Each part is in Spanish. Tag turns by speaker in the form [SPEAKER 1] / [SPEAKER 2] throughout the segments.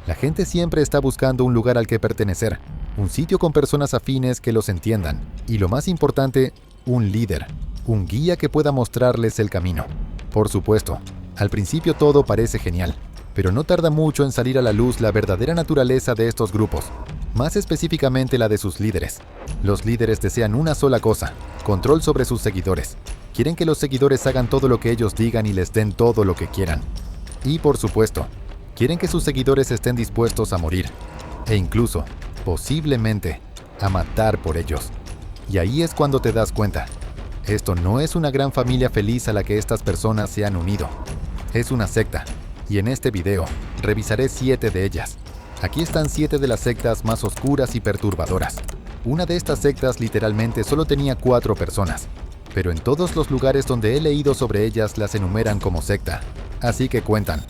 [SPEAKER 1] La gente siempre está buscando un lugar al que pertenecer, un sitio con personas afines que los entiendan y, lo más importante, un líder, un guía que pueda mostrarles el camino. Por supuesto, al principio todo parece genial, pero no tarda mucho en salir a la luz la verdadera naturaleza de estos grupos, más específicamente la de sus líderes. Los líderes desean una sola cosa: control sobre sus seguidores. Quieren que los seguidores hagan todo lo que ellos digan y les den todo lo que quieran. Y por supuesto, quieren que sus seguidores estén dispuestos a morir, e incluso, posiblemente, a matar por ellos. Y ahí es cuando te das cuenta. Esto no es una gran familia feliz a la que estas personas se han unido. Es una secta, y en este video revisaré 7 de ellas. Aquí están 7 de las sectas más oscuras y perturbadoras. Una de estas sectas literalmente solo tenía 4 personas, pero en todos los lugares donde he leído sobre ellas las enumeran como secta, así que cuentan.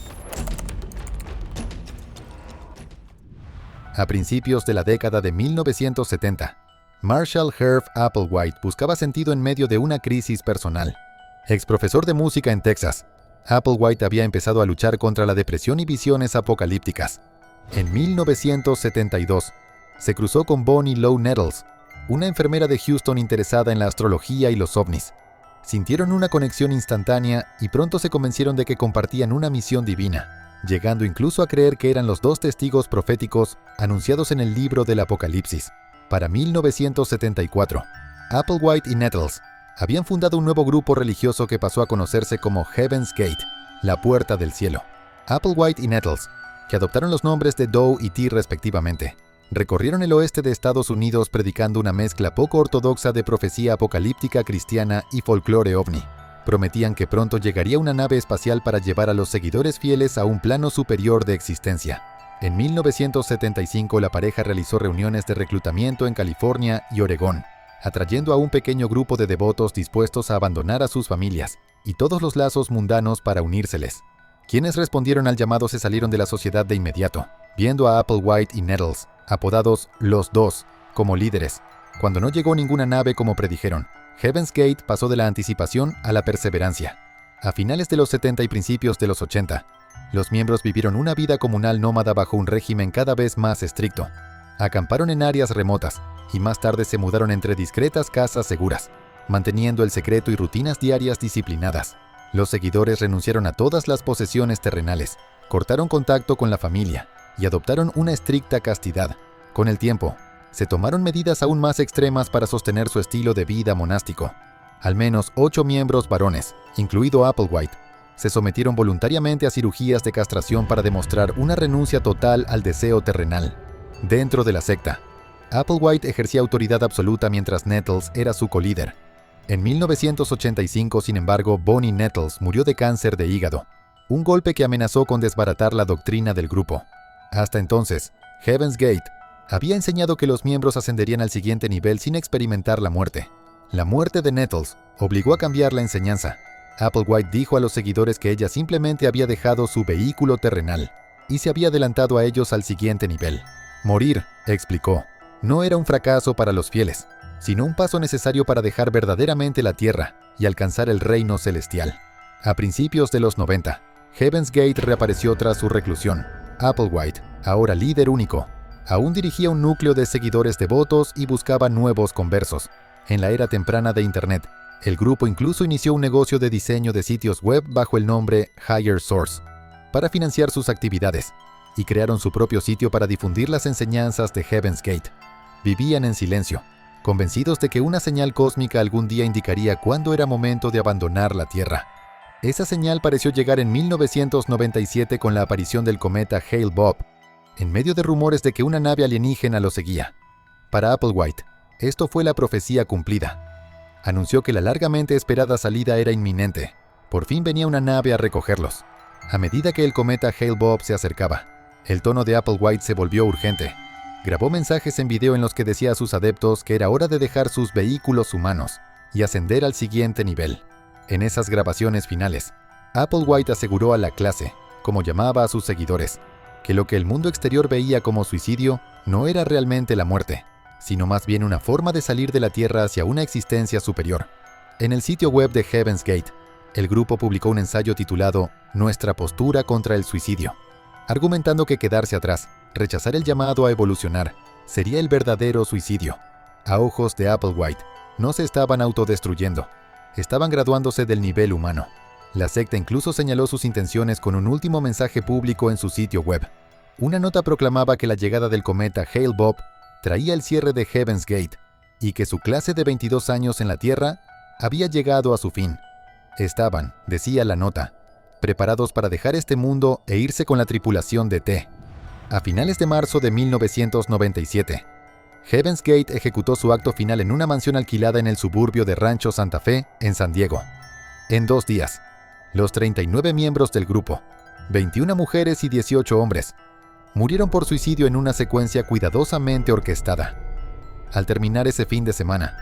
[SPEAKER 1] A principios de la década de 1970, Marshall Herb Applewhite buscaba sentido en medio de una crisis personal. Ex profesor de música en Texas, Applewhite había empezado a luchar contra la depresión y visiones apocalípticas. En 1972, se cruzó con Bonnie Lowe Nettles, una enfermera de Houston interesada en la astrología y los ovnis. Sintieron una conexión instantánea y pronto se convencieron de que compartían una misión divina, llegando incluso a creer que eran los 2 testigos proféticos anunciados en el libro del Apocalipsis. Para 1974, Applewhite y Nettles habían fundado un nuevo grupo religioso que pasó a conocerse como Heaven's Gate, la Puerta del Cielo. Applewhite y Nettles, que adoptaron los nombres de Doe y T respectivamente, recorrieron el oeste de Estados Unidos predicando una mezcla poco ortodoxa de profecía apocalíptica cristiana y folclore ovni. Prometían que pronto llegaría una nave espacial para llevar a los seguidores fieles a un plano superior de existencia. En 1975 la pareja realizó reuniones de reclutamiento en California y Oregón, atrayendo a un pequeño grupo de devotos dispuestos a abandonar a sus familias y todos los lazos mundanos para unírseles. Quienes respondieron al llamado se salieron de la sociedad de inmediato, viendo a Applewhite y Nettles, apodados Los Dos, como líderes. Cuando no llegó ninguna nave como predijeron, Heaven's Gate pasó de la anticipación a la perseverancia. A finales de los 70 y principios de los 80, los miembros vivieron una vida comunal nómada bajo un régimen cada vez más estricto. Acamparon en áreas remotas y más tarde se mudaron entre discretas casas seguras, manteniendo el secreto y rutinas diarias disciplinadas. Los seguidores renunciaron a todas las posesiones terrenales, cortaron contacto con la familia y adoptaron una estricta castidad. Con el tiempo, se tomaron medidas aún más extremas para sostener su estilo de vida monástico. Al menos 8 miembros varones, incluido Applewhite, se sometieron voluntariamente a cirugías de castración para demostrar una renuncia total al deseo terrenal. Dentro de la secta, Applewhite ejercía autoridad absoluta mientras Nettles era su colíder. En 1985, sin embargo, Bonnie Nettles murió de cáncer de hígado, un golpe que amenazó con desbaratar la doctrina del grupo. Hasta entonces, Heaven's Gate había enseñado que los miembros ascenderían al siguiente nivel sin experimentar la muerte. La muerte de Nettles obligó a cambiar la enseñanza. Applewhite dijo a los seguidores que ella simplemente había dejado su vehículo terrenal y se había adelantado a ellos al siguiente nivel. Morir, explicó, no era un fracaso para los fieles, sino un paso necesario para dejar verdaderamente la tierra y alcanzar el reino celestial. A principios de los 90, Heaven's Gate reapareció tras su reclusión. Applewhite, ahora líder único, aún dirigía un núcleo de seguidores devotos y buscaba nuevos conversos. En la era temprana de Internet, el grupo incluso inició un negocio de diseño de sitios web bajo el nombre Higher Source para financiar sus actividades, y crearon su propio sitio para difundir las enseñanzas de Heaven's Gate. Vivían en silencio, convencidos de que una señal cósmica algún día indicaría cuándo era momento de abandonar la Tierra. Esa señal pareció llegar en 1997 con la aparición del cometa Hale-Bopp, en medio de rumores de que una nave alienígena lo seguía. Para Applewhite, esto fue la profecía cumplida. Anunció que la largamente esperada salida era inminente. Por fin venía una nave a recogerlos. A medida que el cometa Hale-Bopp se acercaba, el tono de Applewhite se volvió urgente. Grabó mensajes en video en los que decía a sus adeptos que era hora de dejar sus vehículos humanos y ascender al siguiente nivel. En esas grabaciones finales, Applewhite aseguró a la clase, como llamaba a sus seguidores, que lo que el mundo exterior veía como suicidio no era realmente la muerte, sino más bien una forma de salir de la Tierra hacia una existencia superior. En el sitio web de Heaven's Gate, el grupo publicó un ensayo titulado Nuestra postura contra el suicidio. argumentando que quedarse atrás, rechazar el llamado a evolucionar, sería el verdadero suicidio. A ojos de Applewhite, no se estaban autodestruyendo, estaban graduándose del nivel humano. La secta incluso señaló sus intenciones con un último mensaje público en su sitio web. Una nota proclamaba que la llegada del cometa Hale-Bopp traía el cierre de Heaven's Gate y que su clase de 22 años en la Tierra había llegado a su fin. Estaban, decía la nota, preparados para dejar este mundo e irse con la tripulación de T. A finales de marzo de 1997, Heaven's Gate ejecutó su acto final en una mansión alquilada en el suburbio de Rancho Santa Fe, en San Diego. En 2 días, los 39 miembros del grupo, 21 mujeres y 18 hombres, murieron por suicidio en una secuencia cuidadosamente orquestada. Al terminar ese fin de semana,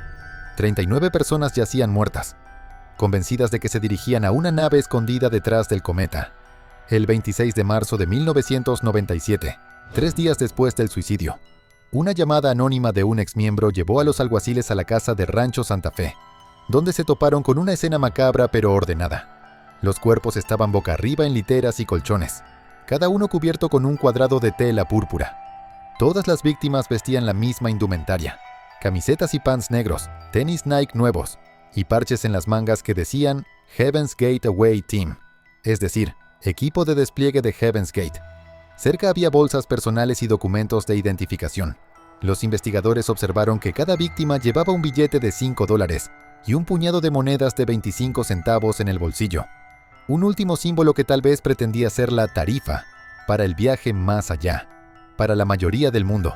[SPEAKER 1] 39 personas yacían muertas, convencidas de que se dirigían a una nave escondida detrás del cometa. El 26 de marzo de 1997, 3 días después del suicidio, una llamada anónima de un exmiembro llevó a los alguaciles a la casa de Rancho Santa Fe, donde se toparon con una escena macabra pero ordenada. Los cuerpos estaban boca arriba en literas y colchones, cada uno cubierto con un cuadrado de tela púrpura. Todas las víctimas vestían la misma indumentaria, camisetas y pants negros, tenis Nike nuevos y parches en las mangas que decían Heaven's Gate Away Team, es decir, equipo de despliegue de Heaven's Gate. Cerca había bolsas personales y documentos de identificación. Los investigadores observaron que cada víctima llevaba un billete de $5 y un puñado de monedas de 25 centavos en el bolsillo. Un último símbolo que tal vez pretendía ser la tarifa para el viaje más allá. Para la mayoría del mundo,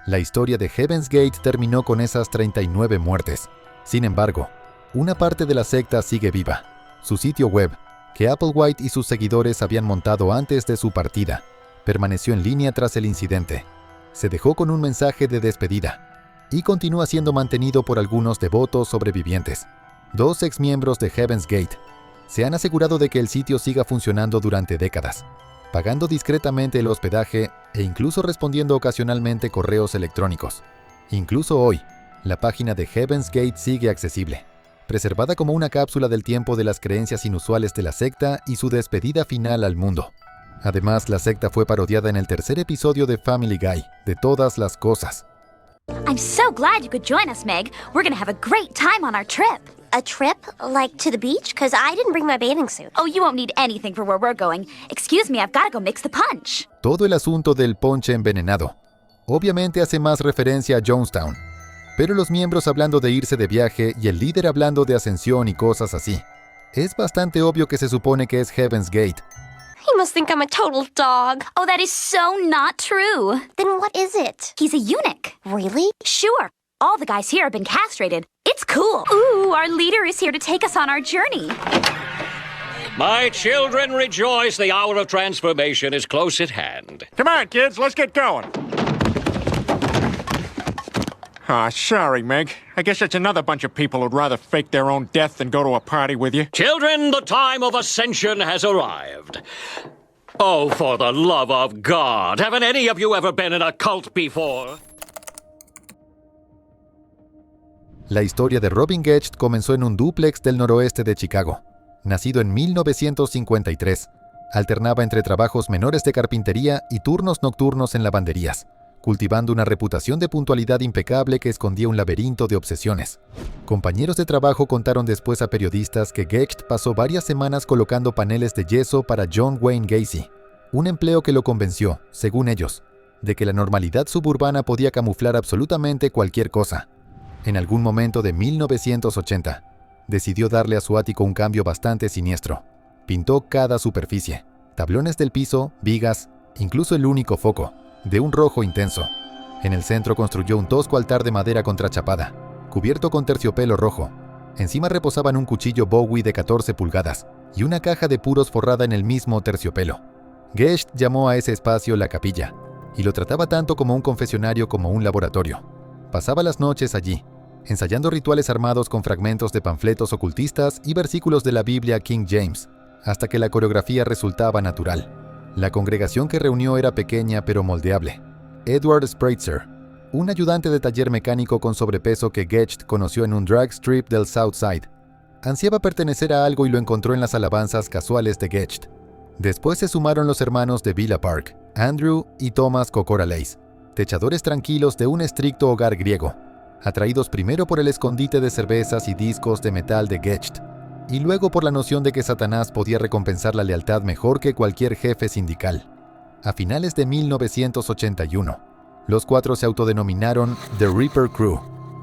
[SPEAKER 1] la historia de Heaven's Gate terminó con esas 39 muertes. Sin embargo, una parte de la secta sigue viva. Su sitio web, que Applewhite y sus seguidores habían montado antes de su partida, permaneció en línea tras el incidente. Se dejó con un mensaje de despedida y continúa siendo mantenido por algunos devotos sobrevivientes. 2 exmiembros de Heaven's Gate se han asegurado de que el sitio siga funcionando durante décadas, pagando discretamente el hospedaje e incluso respondiendo ocasionalmente correos electrónicos. Incluso hoy, la página de Heaven's Gate sigue accesible, preservada como una cápsula del tiempo de las creencias inusuales de la secta y su despedida final al mundo. Además, la secta fue parodiada en el 3er episodio de Family Guy, de Todas las Cosas.
[SPEAKER 2] I'm so glad you could join us, Meg. We're gonna have a great time on our trip.
[SPEAKER 3] A trip? Like to the beach? Because I didn't bring my bathing suit.
[SPEAKER 2] Oh, you won't need anything for where we're going. Excuse me, I've gotta go mix the punch.
[SPEAKER 1] Todo el asunto del ponche envenenado obviamente hace más referencia a Jonestown, pero los miembros hablando de irse de viaje y el líder hablando de ascensión y cosas así. Es bastante obvio que se supone que es Heaven's Gate.
[SPEAKER 3] He must think I'm a total dog.
[SPEAKER 2] Oh, that is so not true.
[SPEAKER 3] Then what is it?
[SPEAKER 2] He's a eunuch.
[SPEAKER 3] Really?
[SPEAKER 2] Sure. All the guys here have been castrated. It's cool. Ooh, our leader is here to take us on our journey.
[SPEAKER 4] My children, rejoice. The hour of transformation is close at hand.
[SPEAKER 5] Come on, kids, let's get going. Sorry, Meg. I guess it's another bunch of people who'd rather fake their own death than go to a party with you.
[SPEAKER 4] Children, the time of ascension has arrived. Oh, for the love of God, haven't any of you ever been in a cult before?
[SPEAKER 1] La historia de Robin Gecht comenzó en un dúplex del noroeste de Chicago. Nacido en 1953, alternaba entre trabajos menores de carpintería y turnos nocturnos en lavanderías, cultivando una reputación de puntualidad impecable que escondía un laberinto de obsesiones. Compañeros de trabajo contaron después a periodistas que Gecht pasó varias semanas colocando paneles de yeso para John Wayne Gacy, un empleo que lo convenció, según ellos, de que la normalidad suburbana podía camuflar absolutamente cualquier cosa. En algún momento de 1980, decidió darle a su ático un cambio bastante siniestro. Pintó cada superficie, tablones del piso, vigas, incluso el único foco, de un rojo intenso. En el centro construyó un tosco altar de madera contrachapada, cubierto con terciopelo rojo. Encima reposaban un cuchillo Bowie de 14 pulgadas y una caja de puros forrada en el mismo terciopelo. Gecht llamó a ese espacio la capilla, y lo trataba tanto como un confesionario como un laboratorio. Pasaba las noches allí, ensayando rituales armados con fragmentos de panfletos ocultistas y versículos de la Biblia King James, hasta que la coreografía resultaba natural. La congregación que reunió era pequeña pero moldeable. Edward Spreitzer, un ayudante de taller mecánico con sobrepeso que Gecht conoció en un drag strip del South Side, ansiaba pertenecer a algo y lo encontró en las alabanzas casuales de Gecht. Después se sumaron los hermanos de Villa Park, Andrew y Thomas Kokoraleis, techadores tranquilos de un estricto hogar griego, atraídos primero por el escondite de cervezas y discos de metal de Gecht, y luego por la noción de que Satanás podía recompensar la lealtad mejor que cualquier jefe sindical. A finales de 1981, los cuatro se autodenominaron The Reaper Crew,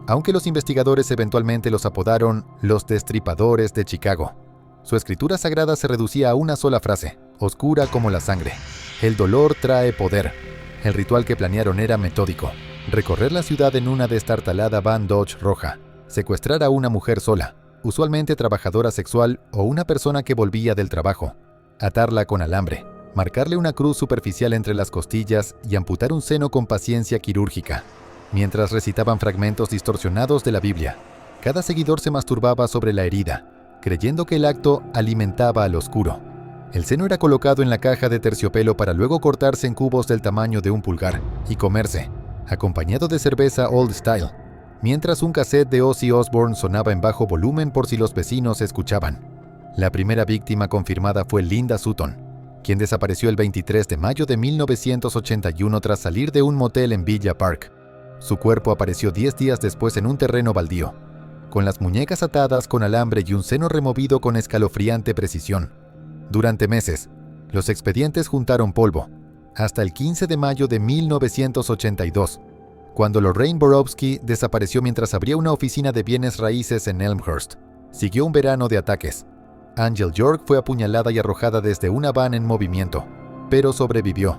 [SPEAKER 1] aunque los investigadores eventualmente los apodaron los Destripadores de Chicago. Su escritura sagrada se reducía a una sola frase, oscura como la sangre: el dolor trae poder. El ritual que planearon era metódico: recorrer la ciudad en una destartalada van Dodge roja, secuestrar a una mujer sola, usualmente trabajadora sexual o una persona que volvía del trabajo, atarla con alambre, marcarle una cruz superficial entre las costillas y amputar un seno con paciencia quirúrgica. Mientras recitaban fragmentos distorsionados de la Biblia, cada seguidor se masturbaba sobre la herida, creyendo que el acto alimentaba al oscuro. El seno era colocado en la caja de terciopelo para luego cortarse en cubos del tamaño de un pulgar y comerse, acompañado de cerveza Old Style, mientras un cassette de Ozzy Osbourne sonaba en bajo volumen por si los vecinos escuchaban. La primera víctima confirmada fue Linda Sutton, quien desapareció el 23 de mayo de 1981 tras salir de un motel en Villa Park. Su cuerpo apareció 10 días después en un terreno baldío, con las muñecas atadas con alambre y un seno removido con escalofriante precisión. Durante meses, los expedientes juntaron polvo, hasta el 15 de mayo de 1982, cuando Lorraine Borowski desapareció mientras abría una oficina de bienes raíces en Elmhurst. Siguió un verano de ataques. Angel York fue apuñalada y arrojada desde una van en movimiento, pero sobrevivió.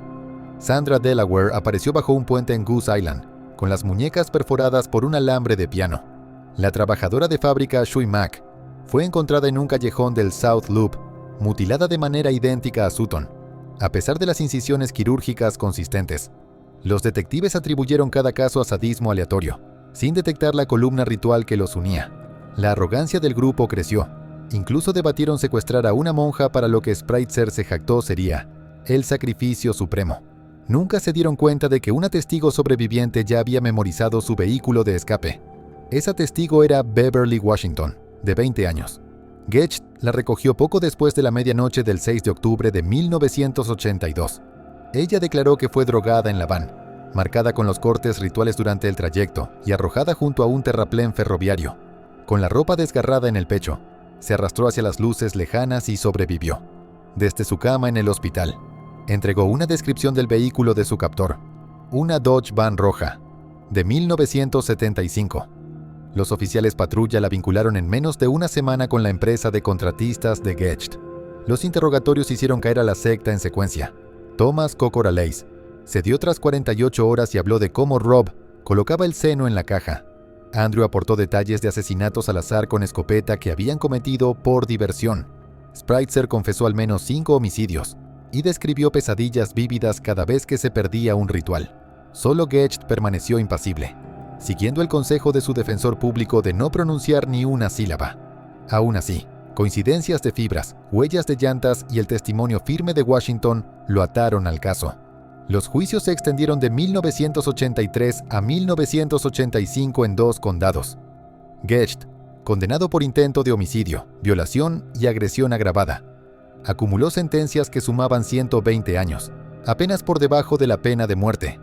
[SPEAKER 1] Sandra Delaware apareció bajo un puente en Goose Island, con las muñecas perforadas por un alambre de piano. La trabajadora de fábrica Shui Mack fue encontrada en un callejón del South Loop, mutilada de manera idéntica a Sutton, a pesar de las incisiones quirúrgicas consistentes. Los detectives atribuyeron cada caso a sadismo aleatorio, sin detectar la columna ritual que los unía. La arrogancia del grupo creció. Incluso debatieron secuestrar a una monja para lo que Spritzer se jactó sería el sacrificio supremo. Nunca se dieron cuenta de que una testigo sobreviviente ya había memorizado su vehículo de escape. Esa testigo era Beverly Washington, de 20 años. Gecht la recogió poco después de la medianoche del 6 de octubre de 1982. Ella declaró que fue drogada en la van, marcada con los cortes rituales durante el trayecto y arrojada junto a un terraplén ferroviario. Con la ropa desgarrada en el pecho, se arrastró hacia las luces lejanas y sobrevivió. Desde su cama en el hospital, entregó una descripción del vehículo de su captor, una Dodge Van roja, de 1975. Los oficiales patrulla la vincularon en menos de una semana con la empresa de contratistas de Gecht. Los interrogatorios hicieron caer a la secta en secuencia. Thomas Kokoraleis se dio tras 48 horas y habló de cómo Rob colocaba el seno en la caja. Andrew aportó detalles de asesinatos al azar con escopeta que habían cometido por diversión. Spritzer confesó al menos 5 homicidios y describió pesadillas vívidas cada vez que se perdía un ritual. Solo Gecht permaneció impasible, siguiendo el consejo de su defensor público de no pronunciar ni una sílaba. Aún así, coincidencias de fibras, huellas de llantas y el testimonio firme de Washington lo ataron al caso. Los juicios se extendieron de 1983 a 1985 en 2 condados. Gecht, condenado por intento de homicidio, violación y agresión agravada, acumuló sentencias que sumaban 120 años, apenas por debajo de la pena de muerte.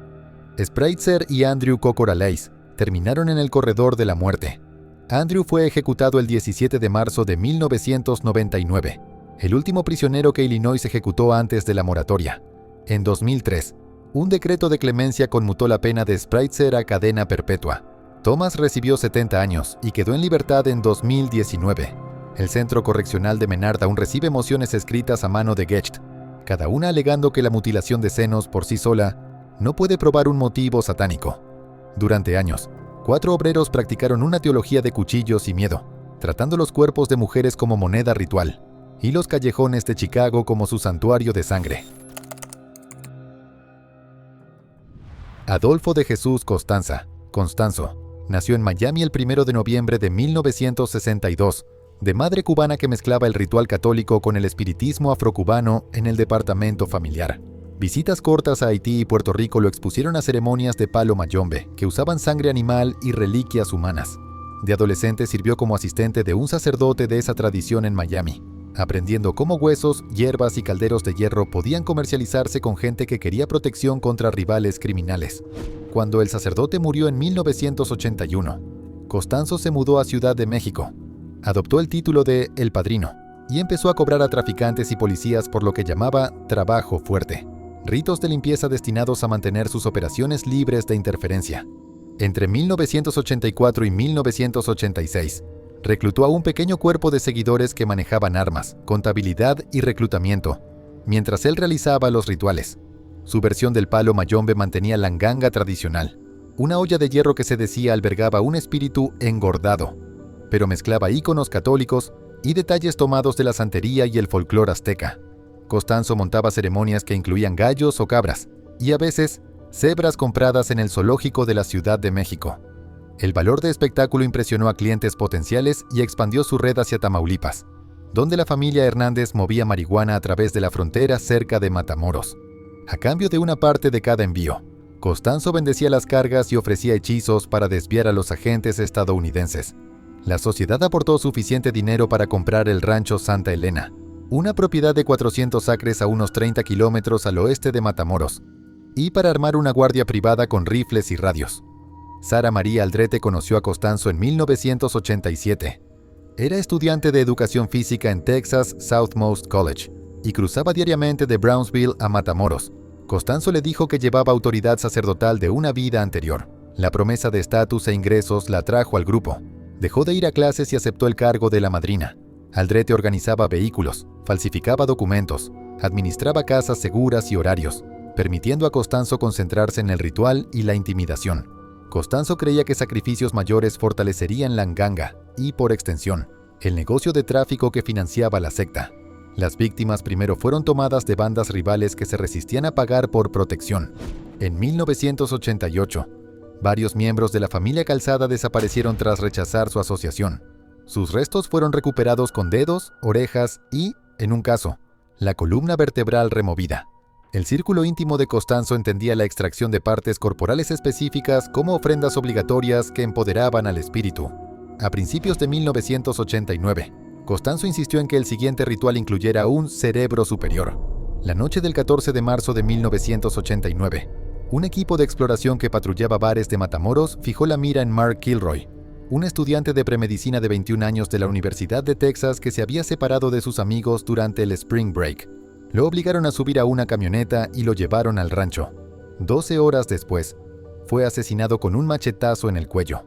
[SPEAKER 1] Spritzer y Andrew Kokoraleis terminaron en el corredor de la muerte. Andrew fue ejecutado el 17 de marzo de 1999, el último prisionero que Illinois ejecutó antes de la moratoria. En 2003, un decreto de clemencia conmutó la pena de Spritzer a cadena perpetua. Thomas recibió 70 años y quedó en libertad en 2019. El Centro Correccional de Menard aún recibe mociones escritas a mano de Gecht, cada una alegando que la mutilación de senos por sí sola no puede probar un motivo satánico. Durante años, 4 obreros practicaron una teología de cuchillos y miedo, tratando los cuerpos de mujeres como moneda ritual y los callejones de Chicago como su santuario de sangre. Adolfo de Jesús Constanzo, nació en Miami el 1 de noviembre de 1962, de madre cubana que mezclaba el ritual católico con el espiritismo afrocubano en el departamento familiar. Visitas cortas a Haití y Puerto Rico lo expusieron a ceremonias de palo mayombe, que usaban sangre animal y reliquias humanas. De adolescente sirvió como asistente de un sacerdote de esa tradición en Miami. aprendiendo cómo huesos, hierbas y calderos de hierro podían comercializarse con gente que quería protección contra rivales criminales. Cuando el sacerdote murió en 1981, Costanzo se mudó a Ciudad de México, adoptó el título de El Padrino y empezó a cobrar a traficantes y policías por lo que llamaba trabajo fuerte, ritos de limpieza destinados a mantener sus operaciones libres de interferencia. Entre 1984 y 1986, reclutó a un pequeño cuerpo de seguidores que manejaban armas, contabilidad y reclutamiento, mientras él realizaba los rituales. Su versión del palo mayombe mantenía la nganga tradicional, una olla de hierro que se decía albergaba un espíritu engordado, pero mezclaba íconos católicos y detalles tomados de la santería y el folclore azteca. Costanzo montaba ceremonias que incluían gallos o cabras, y a veces cebras compradas en el zoológico de la Ciudad de México. El valor de espectáculo impresionó a clientes potenciales y expandió su red hacia Tamaulipas, donde la familia Hernández movía marihuana a través de la frontera cerca de Matamoros. A cambio de una parte de cada envío, Costanzo bendecía las cargas y ofrecía hechizos para desviar a los agentes estadounidenses. La sociedad aportó suficiente dinero para comprar el rancho Santa Elena, una propiedad de 400 acres a unos 30 kilómetros al oeste de Matamoros, y para armar una guardia privada con rifles y radios. Sara María Aldrete conoció a Costanzo en 1987. Era estudiante de educación física en Texas Southmost College y cruzaba diariamente de Brownsville a Matamoros. Costanzo le dijo que llevaba autoridad sacerdotal de una vida anterior. La promesa de estatus e ingresos la atrajo al grupo. Dejó de ir a clases y aceptó el cargo de la madrina. Aldrete organizaba vehículos, falsificaba documentos, administraba casas seguras y horarios, permitiendo a Costanzo concentrarse en el ritual y la intimidación. Costanzo creía que sacrificios mayores fortalecerían la nganga y, por extensión, el negocio de tráfico que financiaba la secta. Las víctimas primero fueron tomadas de bandas rivales que se resistían a pagar por protección. En 1988, varios miembros de la familia Calzada desaparecieron tras rechazar su asociación. Sus restos fueron recuperados con dedos, orejas y, en un caso, la columna vertebral removida. El círculo íntimo de Costanzo entendía la extracción de partes corporales específicas como ofrendas obligatorias que empoderaban al espíritu. A principios de 1989, Costanzo insistió en que el siguiente ritual incluyera un cerebro superior. La noche del 14 de marzo de 1989, un equipo de exploración que patrullaba bares de Matamoros fijó la mira en Mark Kilroy, un estudiante de premedicina de 21 años de la Universidad de Texas que se había separado de sus amigos durante el Spring Break. Lo obligaron a subir a una camioneta y lo llevaron al rancho. 12 horas después, fue asesinado con un machetazo en el cuello.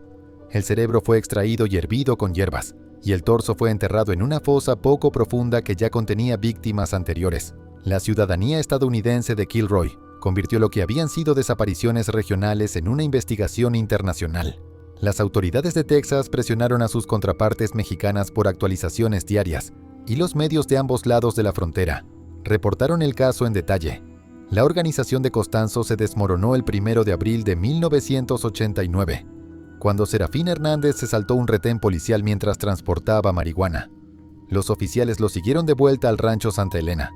[SPEAKER 1] El cerebro fue extraído y hervido con hierbas, y el torso fue enterrado en una fosa poco profunda que ya contenía víctimas anteriores. La ciudadanía estadounidense de Kilroy convirtió lo que habían sido desapariciones regionales en una investigación internacional. Las autoridades de Texas presionaron a sus contrapartes mexicanas por actualizaciones diarias, y los medios de ambos lados de la frontera reportaron el caso en detalle. La organización de Costanzo se desmoronó el 1 de abril de 1989, cuando Serafín Hernández se saltó un retén policial mientras transportaba marihuana. Los oficiales lo siguieron de vuelta al rancho Santa Elena.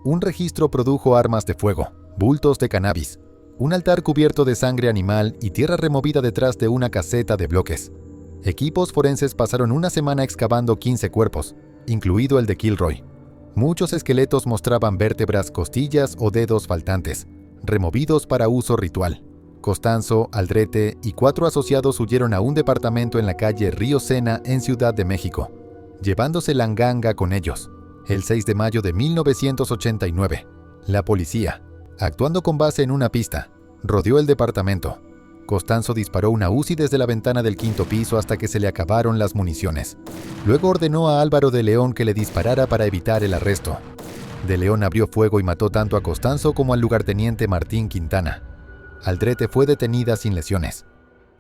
[SPEAKER 1] Un registro produjo armas de fuego, bultos de cannabis, un altar cubierto de sangre animal y tierra removida detrás de una caseta de bloques. Equipos forenses pasaron una semana excavando 15 cuerpos, incluido el de Kilroy. Muchos esqueletos mostraban vértebras, costillas o dedos faltantes, removidos para uso ritual. Costanzo, Aldrete y 4 asociados huyeron a un departamento en la calle Río Sena en Ciudad de México, llevándose la nganga con ellos. El 6 de mayo de 1989, la policía, actuando con base en una pista, rodeó el departamento. Costanzo disparó una Uzi desde la ventana del 5º piso hasta que se le acabaron las municiones. Luego ordenó a Álvaro de León que le disparara para evitar el arresto. De León abrió fuego y mató tanto a Costanzo como al lugarteniente Martín Quintana. Aldrete fue detenida sin lesiones.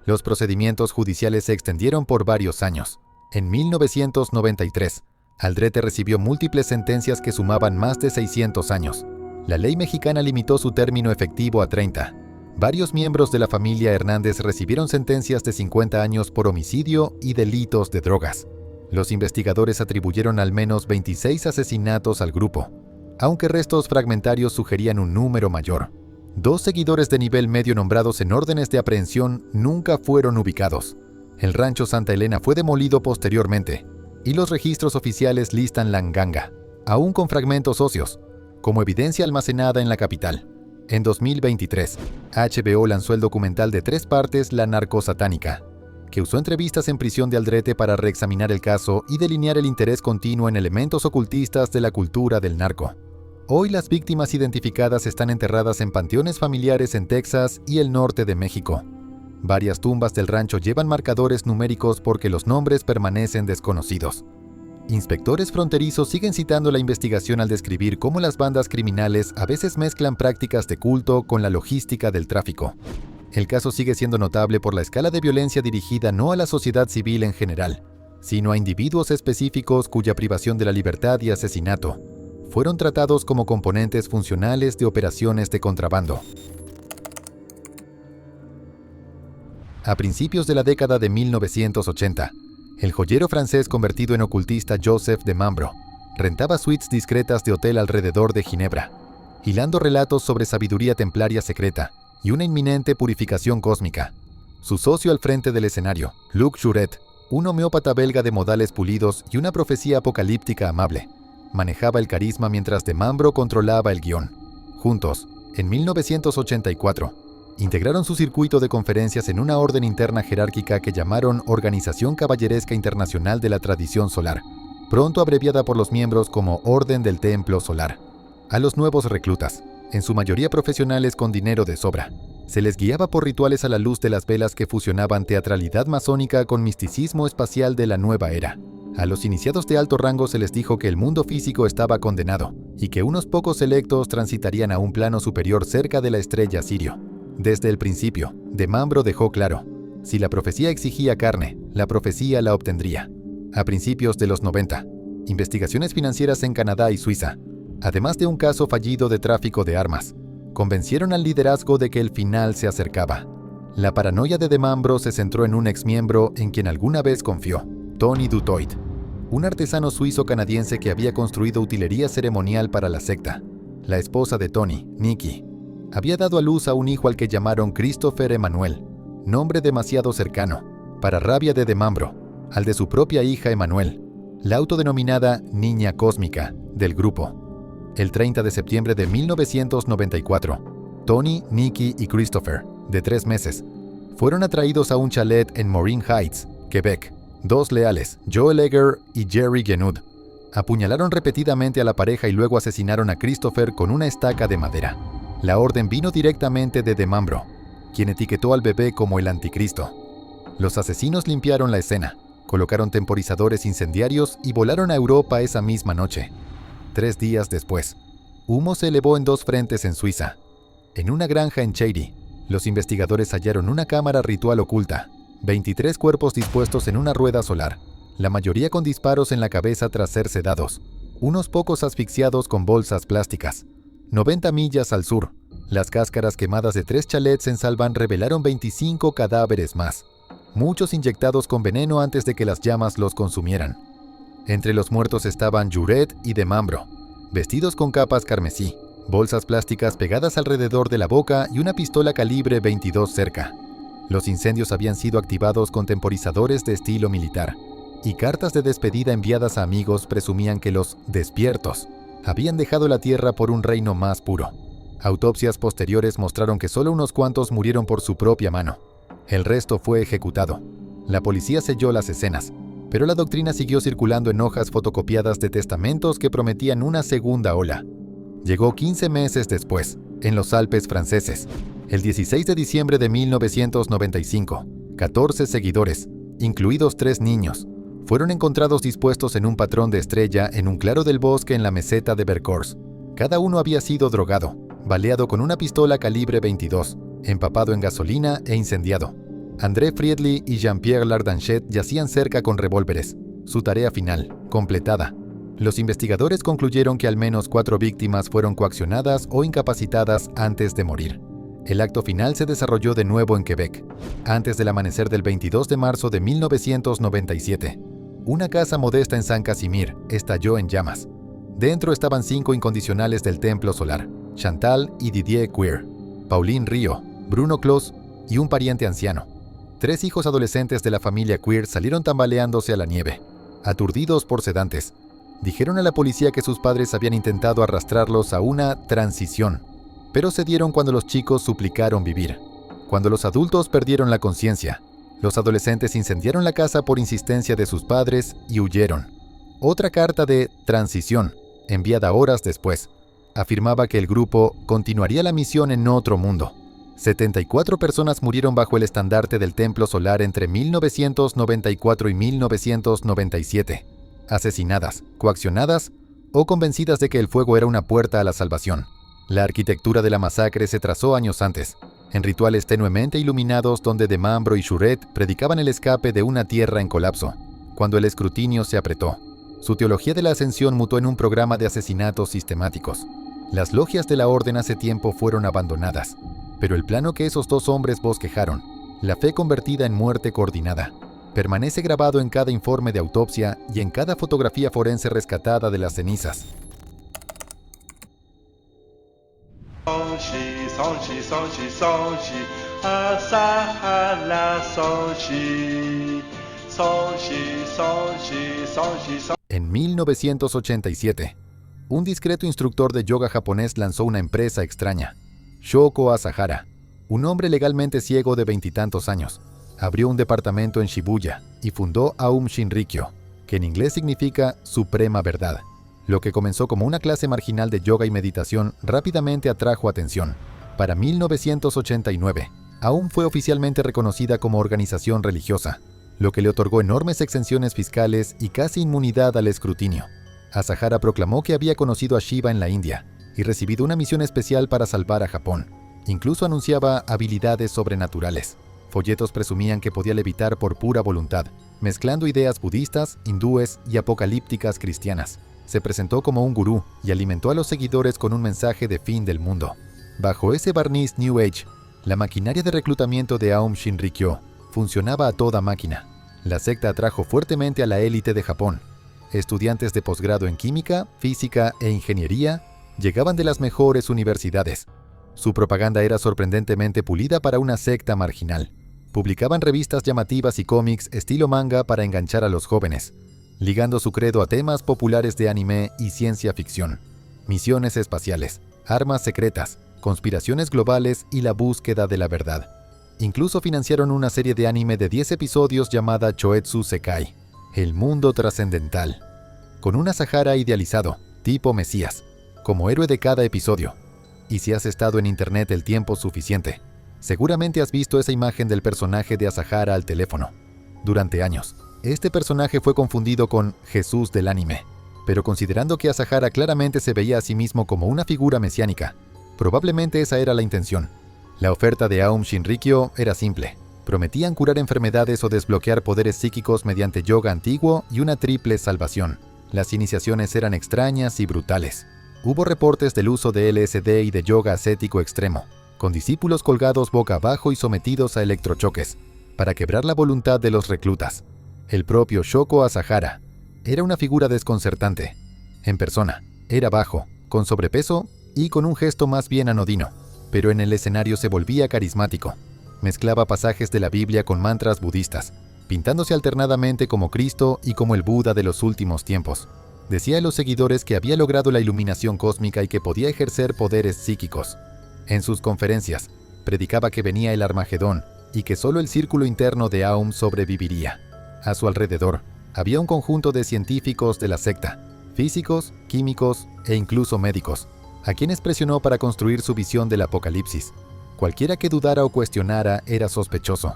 [SPEAKER 1] Los procedimientos judiciales se extendieron por varios años. En 1993, Aldrete recibió múltiples sentencias que sumaban más de 600 años. La ley mexicana limitó su término efectivo a 30. Varios miembros de la familia Hernández recibieron sentencias de 50 años por homicidio y delitos de drogas. Los investigadores atribuyeron al menos 26 asesinatos al grupo, aunque restos fragmentarios sugerían un número mayor. 2 seguidores de nivel medio nombrados en órdenes de aprehensión nunca fueron ubicados. El rancho Santa Elena fue demolido posteriormente, y los registros oficiales listan la nganga aún con fragmentos óseos, como evidencia almacenada en la capital. En 2023, HBO lanzó el documental de 3 partes La Narcosatánica, que usó entrevistas en prisión de Aldrete para reexaminar el caso y delinear el interés continuo en elementos ocultistas de la cultura del narco. Hoy las víctimas identificadas están enterradas en panteones familiares en Texas y el norte de México. Varias tumbas del rancho llevan marcadores numéricos porque los nombres permanecen desconocidos. Inspectores fronterizos siguen citando la investigación al describir cómo las bandas criminales a veces mezclan prácticas de culto con la logística del tráfico. El caso sigue siendo notable por la escala de violencia dirigida no a la sociedad civil en general, sino a individuos específicos cuya privación de la libertad y asesinato fueron tratados como componentes funcionales de operaciones de contrabando. A principios de la década de 1980, el joyero francés convertido en ocultista Joseph de Mambro rentaba suites discretas de hotel alrededor de Ginebra, hilando relatos sobre sabiduría templaria secreta y una inminente purificación cósmica. Su socio al frente del escenario, Luc Jouret, un homeópata belga de modales pulidos y una profecía apocalíptica amable, manejaba el carisma mientras de Mambro controlaba el guión. Juntos, en 1984, integraron su circuito de conferencias en una orden interna jerárquica que llamaron Organización Caballeresca Internacional de la Tradición Solar, pronto abreviada por los miembros como Orden del Templo Solar. A los nuevos reclutas, en su mayoría profesionales con dinero de sobra, se les guiaba por rituales a la luz de las velas que fusionaban teatralidad masónica con misticismo espacial de la nueva era. A los iniciados de alto rango se les dijo que el mundo físico estaba condenado y que unos pocos selectos transitarían a un plano superior cerca de la estrella Sirio. Desde el principio, de Mambro dejó claro, si la profecía exigía carne, la profecía la obtendría. A principios de los 90, investigaciones financieras en Canadá y Suiza, además de un caso fallido de tráfico de armas, convencieron al liderazgo de que el final se acercaba. La paranoia de Mambro se centró en un exmiembro en quien alguna vez confió, Tony Dutoit, un artesano suizo-canadiense que había construido utilería ceremonial para la secta. La esposa de Tony, Nikki, había dado a luz a un hijo al que llamaron Christopher Emmanuel, nombre demasiado cercano, para rabia de Mambro, al de su propia hija Emmanuel, la autodenominada Niña Cósmica del grupo. El 30 de septiembre de 1994, Tony, Nikki y Christopher, de 3 meses, fueron atraídos a un chalet en Morin Heights, Quebec. 2 leales, Joel Egger y Jerry Genud, apuñalaron repetidamente a la pareja y luego asesinaron a Christopher con una estaca de madera. La orden vino directamente de Mambro, quien etiquetó al bebé como el anticristo. Los asesinos limpiaron la escena, colocaron temporizadores incendiarios y volaron a Europa esa misma noche. 3 días después, humo se elevó en 2 frentes en Suiza. En una granja en Cheiry, los investigadores hallaron una cámara ritual oculta, 23 cuerpos dispuestos en una rueda solar, la mayoría con disparos en la cabeza tras ser sedados, unos pocos asfixiados con bolsas plásticas. 90 millas al sur, las cáscaras quemadas de 3 chalets en Salvan revelaron 25 cadáveres más, muchos inyectados con veneno antes de que las llamas los consumieran. Entre los muertos estaban Jouret y de Mambro, vestidos con capas carmesí, bolsas plásticas pegadas alrededor de la boca y una pistola calibre 22 cerca. Los incendios habían sido activados con temporizadores de estilo militar, y cartas de despedida enviadas a amigos presumían que los despiertos habían dejado la tierra por un reino más puro. Autopsias posteriores mostraron que solo unos cuantos murieron por su propia mano. El resto fue ejecutado. La policía selló las escenas, pero la doctrina siguió circulando en hojas fotocopiadas de testamentos que prometían una segunda ola. Llegó 15 meses después, en los Alpes franceses. El 16 de diciembre de 1995, 14 seguidores, incluidos 3 niños, fueron encontrados dispuestos en un patrón de estrella en un claro del bosque en la meseta de Vercors. Cada uno había sido drogado, baleado con una pistola calibre 22, empapado en gasolina e incendiado. André Friedli y Jean-Pierre Lardanchet yacían cerca con revólveres. Su tarea final, completada. Los investigadores concluyeron que al menos 4 víctimas fueron coaccionadas o incapacitadas antes de morir. El acto final se desarrolló de nuevo en Quebec, antes del amanecer del 22 de marzo de 1997. Una casa modesta en Saint-Casimir estalló en llamas. Dentro estaban 5 incondicionales del Templo Solar, Chantal y Didier Queer, Pauline Rio, Bruno Clos y un pariente anciano. 3 hijos adolescentes de la familia Queer salieron tambaleándose a la nieve, aturdidos por sedantes. Dijeron a la policía que sus padres habían intentado arrastrarlos a una transición, pero cedieron cuando los chicos suplicaron vivir. Cuando los adultos perdieron la conciencia, los adolescentes incendiaron la casa por insistencia de sus padres y huyeron. Otra carta de transición, enviada horas después, afirmaba que el grupo continuaría la misión en otro mundo. 74 personas murieron bajo el estandarte del Templo Solar entre 1994 y 1997, asesinadas, coaccionadas o convencidas de que el fuego era una puerta a la salvación. La arquitectura de la masacre se trazó años antes, en rituales tenuemente iluminados donde Demambro y Shuret predicaban el escape de una tierra en colapso, cuando el escrutinio se apretó. Su teología de la ascensión mutó en un programa de asesinatos sistemáticos. Las logias de la orden hace tiempo fueron abandonadas, pero el plano que esos dos hombres bosquejaron, la fe convertida en muerte coordinada, permanece grabado en cada informe de autopsia y en cada fotografía forense rescatada de las cenizas. En 1987, un discreto instructor de yoga japonés lanzó una empresa extraña. Shoko Asahara, un hombre legalmente ciego de veintitantos años, abrió un departamento en Shibuya y fundó Aum Shinrikyo, que en inglés significa Suprema Verdad. Lo que comenzó como una clase marginal de yoga y meditación rápidamente atrajo atención. Para 1989, Aum fue oficialmente reconocida como organización religiosa, lo que le otorgó enormes exenciones fiscales y casi inmunidad al escrutinio. Asahara proclamó que había conocido a Shiva en la India y recibido una misión especial para salvar a Japón. Incluso anunciaba habilidades sobrenaturales. Folletos presumían que podía levitar por pura voluntad, mezclando ideas budistas, hindúes y apocalípticas cristianas. Se presentó como un gurú y alimentó a los seguidores con un mensaje de fin del mundo. Bajo ese barniz New Age, la maquinaria de reclutamiento de Aum Shinrikyo funcionaba a toda máquina. La secta atrajo fuertemente a la élite de Japón. Estudiantes de posgrado en química, física e ingeniería llegaban de las mejores universidades. Su propaganda era sorprendentemente pulida para una secta marginal. Publicaban revistas llamativas y cómics estilo manga para enganchar a los jóvenes, ligando su credo a temas populares de anime y ciencia ficción, misiones espaciales, armas secretas, conspiraciones globales y la búsqueda de la verdad. Incluso financiaron una serie de anime de 10 episodios llamada Choetsu Sekai, el mundo trascendental, con un Asahara idealizado, tipo Mesías, como héroe de cada episodio. Y si has estado en internet el tiempo suficiente, seguramente has visto esa imagen del personaje de Asahara al teléfono. Durante años, este personaje fue confundido con Jesús del anime, pero considerando que Asahara claramente se veía a sí mismo como una figura mesiánica, probablemente esa era la intención. La oferta de Aum Shinrikyo era simple. Prometían curar enfermedades o desbloquear poderes psíquicos mediante yoga antiguo y una triple salvación. Las iniciaciones eran extrañas y brutales. Hubo reportes del uso de LSD y de yoga ascético extremo, con discípulos colgados boca abajo y sometidos a electrochoques, para quebrar la voluntad de los reclutas. El propio Shoko Asahara era una figura desconcertante. En persona, era bajo, con sobrepeso y con un gesto más bien anodino, pero en el escenario se volvía carismático. Mezclaba pasajes de la Biblia con mantras budistas, pintándose alternadamente como Cristo y como el Buda de los últimos tiempos. Decía a los seguidores que había logrado la iluminación cósmica y que podía ejercer poderes psíquicos. En sus conferencias, predicaba que venía el Armagedón y que solo el círculo interno de Aum sobreviviría. A su alrededor, había un conjunto de científicos de la secta, físicos, químicos e incluso médicos, a quienes presionó para construir su visión del apocalipsis. Cualquiera que dudara o cuestionara era sospechoso.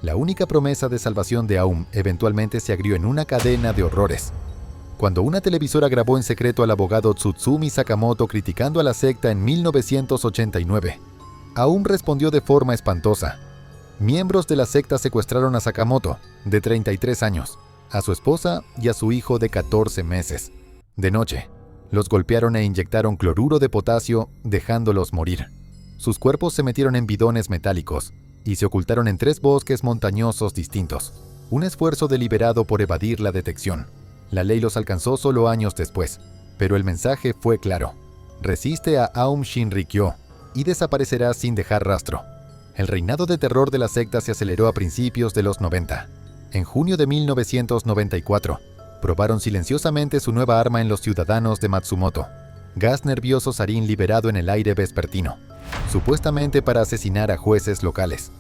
[SPEAKER 1] La única promesa de salvación de Aum eventualmente se agrió en una cadena de horrores. Cuando una televisora grabó en secreto al abogado Tsutsumi Sakamoto criticando a la secta en 1989, Aum respondió de forma espantosa. Miembros de la secta secuestraron a Sakamoto, de 33 años, a su esposa y a su hijo de 14 meses. De noche, los golpearon e inyectaron cloruro de potasio, dejándolos morir. Sus cuerpos se metieron en bidones metálicos y se ocultaron en 3 bosques montañosos distintos, un esfuerzo deliberado por evadir la detección. La ley los alcanzó solo años después, pero el mensaje fue claro. Resiste a Aum Shinrikyo y desaparecerás sin dejar rastro. El reinado de terror de la secta se aceleró a principios de los 90. En junio de 1994, Probaron silenciosamente su nueva arma en los ciudadanos de Matsumoto. Gas nervioso sarín liberado en el aire vespertino, supuestamente para asesinar a jueces locales.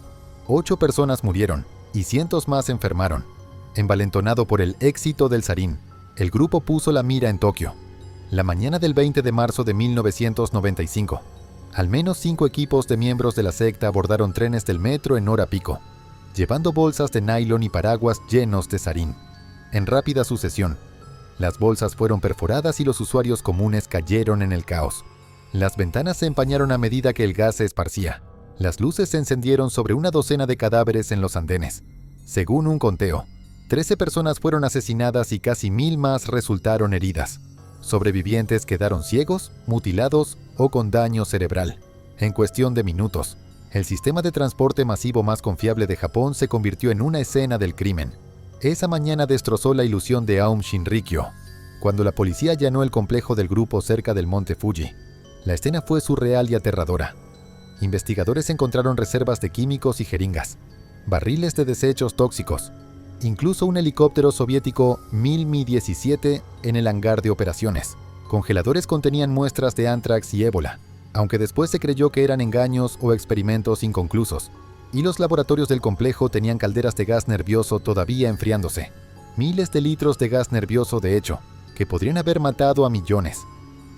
[SPEAKER 1] 8 personas murieron y cientos más enfermaron. Envalentonado por el éxito del sarín, el grupo puso la mira en Tokio. La mañana del 20 de marzo de 1995, al menos 5 equipos de miembros de la secta abordaron trenes del metro en hora pico, llevando bolsas de nylon y paraguas llenos de sarín. En rápida sucesión, las bolsas fueron perforadas y los usuarios comunes cayeron en el caos. Las ventanas se empañaron a medida que el gas se esparcía. Las luces se encendieron sobre una docena de cadáveres en los andenes. Según un conteo, 13 personas fueron asesinadas y casi 1000 más resultaron heridas. Sobrevivientes quedaron ciegos, mutilados o con daño cerebral. En cuestión de minutos, el sistema de transporte masivo más confiable de Japón se convirtió en una escena del crimen. Esa mañana destrozó la ilusión de Aum Shinrikyo. Cuando la policía allanó el complejo del grupo cerca del monte Fuji, la escena fue surreal y aterradora. Investigadores encontraron reservas de químicos y jeringas, barriles de desechos tóxicos, incluso un helicóptero soviético Mi-17 en el hangar de operaciones. Congeladores contenían muestras de anthrax y ébola, aunque después se creyó que eran engaños o experimentos inconclusos. Y los laboratorios del complejo tenían calderas de gas nervioso todavía enfriándose. Miles de litros de gas nervioso, de hecho, que podrían haber matado a millones.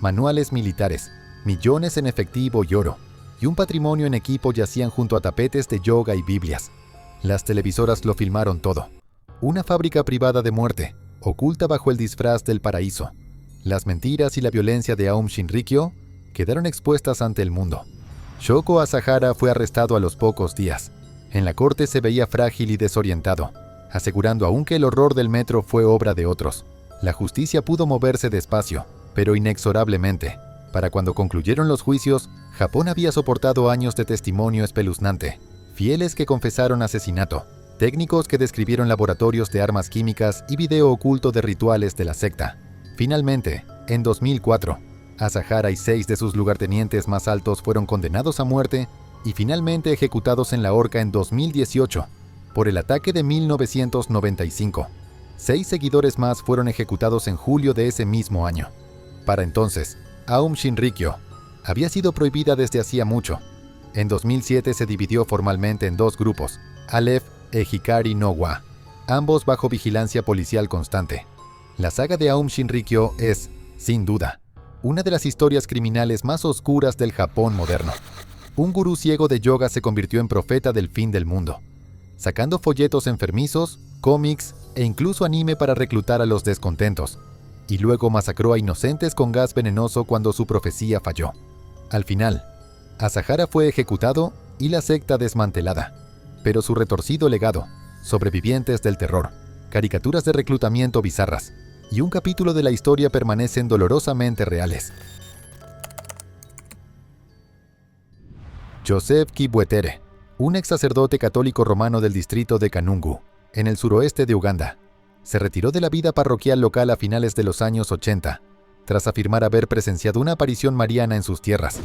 [SPEAKER 1] Manuales militares, millones en efectivo y oro, y un patrimonio en equipo yacían junto a tapetes de yoga y Biblias. Las televisoras lo filmaron todo. Una fábrica privada de muerte, oculta bajo el disfraz del paraíso. Las mentiras y la violencia de Aum Shinrikyo quedaron expuestas ante el mundo. Shoko Asahara fue arrestado a los pocos días. En la corte se veía frágil y desorientado, asegurando aún que el horror del metro fue obra de otros. La justicia pudo moverse despacio, pero inexorablemente. Para cuando concluyeron los juicios, Japón había soportado años de testimonio espeluznante, fieles que confesaron asesinato, técnicos que describieron laboratorios de armas químicas y video oculto de rituales de la secta. Finalmente, en 2004, Asahara y 6 de sus lugartenientes más altos fueron condenados a muerte y finalmente ejecutados en la horca en 2018 por el ataque de 1995. 6 seguidores más fueron ejecutados en julio de ese mismo año. Para entonces, Aum Shinrikyo había sido prohibida desde hacía mucho. En 2007 se dividió formalmente en 2 grupos, Aleph e Hikari no wa, ambos bajo vigilancia policial constante. La saga de Aum Shinrikyo es, sin duda, una de las historias criminales más oscuras del Japón moderno. Un gurú ciego de yoga se convirtió en profeta del fin del mundo, sacando folletos enfermizos, cómics e incluso anime para reclutar a los descontentos, y luego masacró a inocentes con gas venenoso cuando su profecía falló. Al final, Asahara fue ejecutado y la secta desmantelada, pero su retorcido legado, sobrevivientes del terror, caricaturas de reclutamiento bizarras, y un capítulo de la historia permanecen dolorosamente reales. Joseph Kibwetere, un ex sacerdote católico romano del distrito de Kanungu, en el suroeste de Uganda, se retiró de la vida parroquial local a finales de los años 80, tras afirmar haber presenciado una aparición mariana en sus tierras.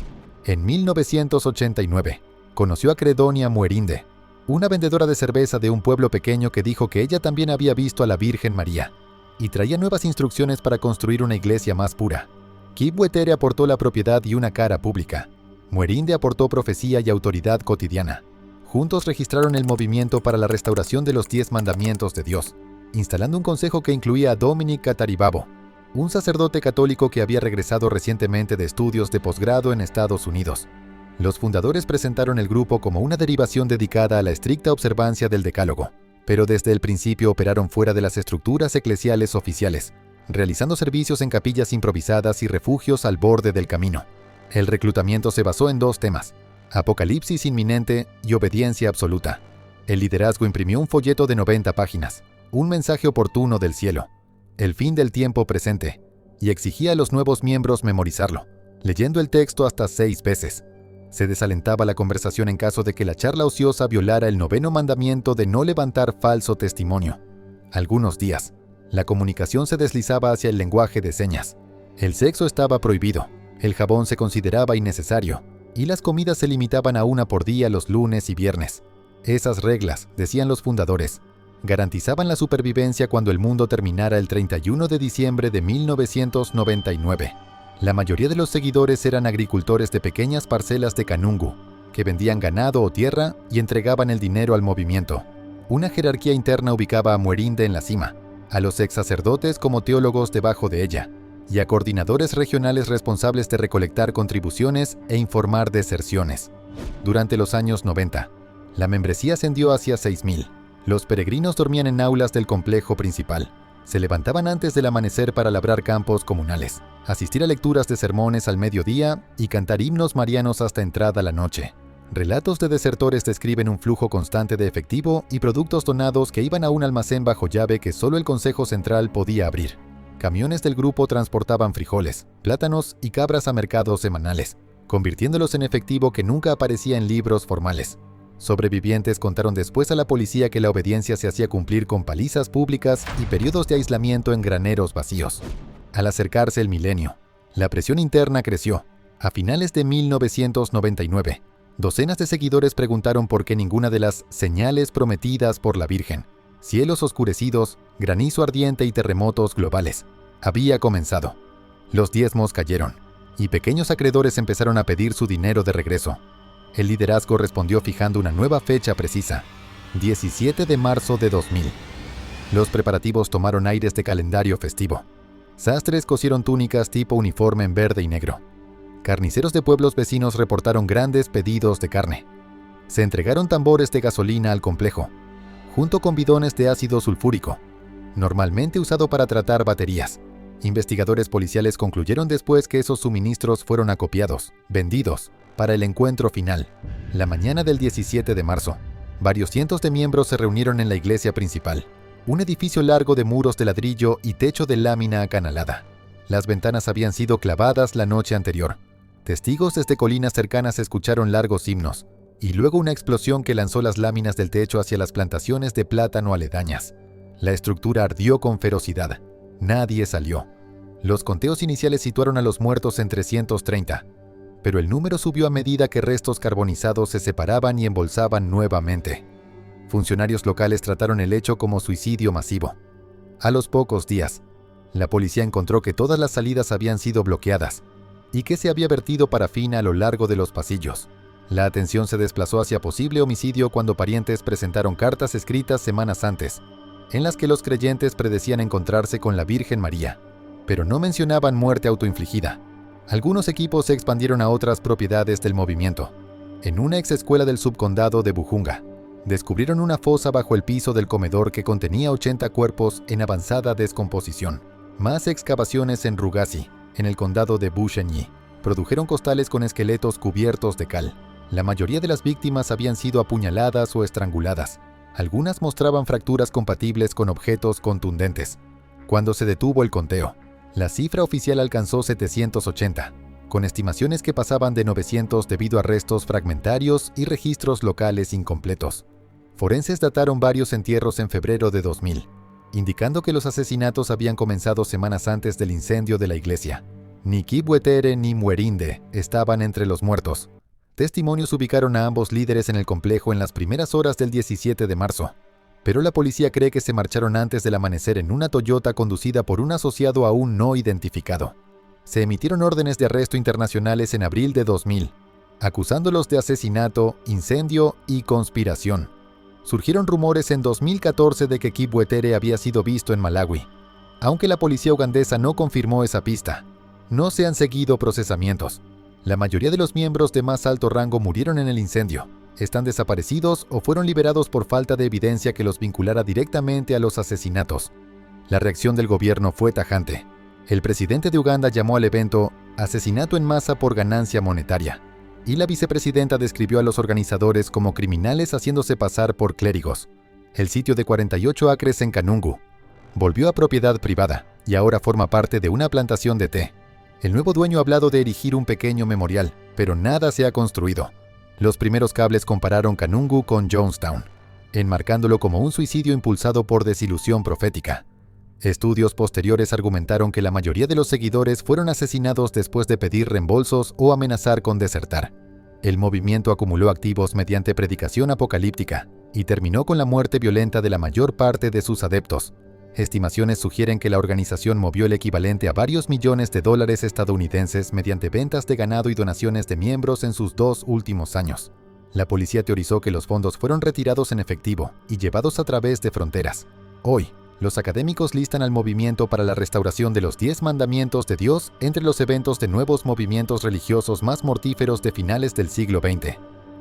[SPEAKER 1] En 1989, conoció a Credonia Muerinde, una vendedora de cerveza de un pueblo pequeño que dijo que ella también había visto a la Virgen María, y traía nuevas instrucciones para construir una iglesia más pura. Kibwetere aportó la propiedad y una cara pública. Muerinde aportó profecía y autoridad cotidiana. Juntos registraron el movimiento para la restauración de los 10 mandamientos de Dios, instalando un consejo que incluía a Dominic Kataribabo, un sacerdote católico que había regresado recientemente de estudios de posgrado en Estados Unidos. Los fundadores presentaron el grupo como una derivación dedicada a la estricta observancia del Decálogo, pero desde el principio operaron fuera de las estructuras eclesiales oficiales, realizando servicios en capillas improvisadas y refugios al borde del camino. El reclutamiento se basó en 2 temas: apocalipsis inminente y obediencia absoluta. El liderazgo imprimió un folleto de 90 páginas, un mensaje oportuno del cielo, el fin del tiempo presente, y exigía a los nuevos miembros memorizarlo, leyendo el texto hasta 6 veces. Se desalentaba la conversación en caso de que la charla ociosa violara el 9º mandamiento de no levantar falso testimonio. Algunos días, la comunicación se deslizaba hacia el lenguaje de señas. El sexo estaba prohibido, el jabón se consideraba innecesario, y las comidas se limitaban a 1 por día los lunes y viernes. Esas reglas, decían los fundadores, garantizaban la supervivencia cuando el mundo terminara el 31 de diciembre de 1999. La mayoría de los seguidores eran agricultores de pequeñas parcelas de Kanungu, que vendían ganado o tierra y entregaban el dinero al movimiento. Una jerarquía interna ubicaba a Mwerinde en la cima, a los ex sacerdotes como teólogos debajo de ella, y a coordinadores regionales responsables de recolectar contribuciones e informar deserciones. Durante los años 90, la membresía ascendió hacia 6.000. Los peregrinos dormían en aulas del complejo principal. Se levantaban antes del amanecer para labrar campos comunales, asistir a lecturas de sermones al mediodía y cantar himnos marianos hasta entrada la noche. Relatos de desertores describen un flujo constante de efectivo y productos donados que iban a un almacén bajo llave que solo el Consejo Central podía abrir. Camiones del grupo transportaban frijoles, plátanos y cabras a mercados semanales, convirtiéndolos en efectivo que nunca aparecía en libros formales. Sobrevivientes contaron después a la policía que la obediencia se hacía cumplir con palizas públicas y periodos de aislamiento en graneros vacíos. Al acercarse el milenio, la presión interna creció. A finales de 1999, docenas de seguidores preguntaron por qué ninguna de las señales prometidas por la Virgen, cielos oscurecidos, granizo ardiente y terremotos globales, había comenzado. Los diezmos cayeron, y pequeños acreedores empezaron a pedir su dinero de regreso. El liderazgo respondió fijando una nueva fecha precisa, 17 de marzo de 2000. Los preparativos tomaron aires de calendario festivo. Sastres cosieron túnicas tipo uniforme en verde y negro. Carniceros de pueblos vecinos reportaron grandes pedidos de carne. Se entregaron tambores de gasolina al complejo, junto con bidones de ácido sulfúrico, normalmente usado para tratar baterías. Investigadores policiales concluyeron después que esos suministros fueron acopiados, vendidos, para el encuentro final. La mañana del 17 de marzo, varios cientos de miembros se reunieron en la iglesia principal, un edificio largo de muros de ladrillo y techo de lámina acanalada. Las ventanas habían sido clavadas la noche anterior. Testigos desde colinas cercanas escucharon largos himnos, y luego una explosión que lanzó las láminas del techo hacia las plantaciones de plátano aledañas. La estructura ardió con ferocidad. Nadie salió. Los conteos iniciales situaron a los muertos en 330, pero el número subió a medida que restos carbonizados se separaban y embolsaban nuevamente. Funcionarios locales trataron el hecho como suicidio masivo. A los pocos días, la policía encontró que todas las salidas habían sido bloqueadas y que se había vertido parafina a lo largo de los pasillos. La atención se desplazó hacia posible homicidio cuando parientes presentaron cartas escritas semanas antes, en las que los creyentes predecían encontrarse con la Virgen María, pero no mencionaban muerte autoinfligida. Algunos equipos se expandieron a otras propiedades del movimiento. En una ex escuela del subcondado de Bujunga, descubrieron una fosa bajo el piso del comedor que contenía 80 cuerpos en avanzada descomposición. Más excavaciones en Rugasi, en el condado de Bushenyi, produjeron costales con esqueletos cubiertos de cal. La mayoría de las víctimas habían sido apuñaladas o estranguladas. Algunas mostraban fracturas compatibles con objetos contundentes. Cuando se detuvo el conteo, la cifra oficial alcanzó 780, con estimaciones que pasaban de 900 debido a restos fragmentarios y registros locales incompletos. Forenses dataron varios entierros en febrero de 2000, indicando que los asesinatos habían comenzado semanas antes del incendio de la iglesia. Ni Kibwetere ni Mwerinde estaban entre los muertos. Testimonios ubicaron a ambos líderes en el complejo en las primeras horas del 17 de marzo, pero la policía cree que se marcharon antes del amanecer en una Toyota conducida por un asociado aún no identificado. Se emitieron órdenes de arresto internacionales en abril de 2000, acusándolos de asesinato, incendio y conspiración. Surgieron rumores en 2014 de que Kibwetere había sido visto en Malawi, aunque la policía ugandesa no confirmó esa pista. No se han seguido procesamientos. La mayoría de los miembros de más alto rango murieron en el incendio. Están desaparecidos o fueron liberados por falta de evidencia que los vinculara directamente a los asesinatos. La reacción del gobierno fue tajante. El presidente de Uganda llamó al evento asesinato en masa por ganancia monetaria, y la vicepresidenta describió a los organizadores como criminales haciéndose pasar por clérigos. El sitio de 48 acres en Kanungu volvió a propiedad privada y ahora forma parte de una plantación de té. El nuevo dueño ha hablado de erigir un pequeño memorial, pero nada se ha construido. Los primeros cables compararon Kanungu con Jonestown, enmarcándolo como un suicidio impulsado por desilusión profética. Estudios posteriores argumentaron que la mayoría de los seguidores fueron asesinados después de pedir reembolsos o amenazar con desertar. El movimiento acumuló activos mediante predicación apocalíptica, y terminó con la muerte violenta de la mayor parte de sus adeptos. Estimaciones sugieren que la organización movió el equivalente a varios millones de dólares estadounidenses mediante ventas de ganado y donaciones de miembros en sus 2 últimos años. La policía teorizó que los fondos fueron retirados en efectivo y llevados a través de fronteras. Hoy, los académicos listan al movimiento para la restauración de los 10 mandamientos de Dios entre los eventos de nuevos movimientos religiosos más mortíferos de finales del siglo XX,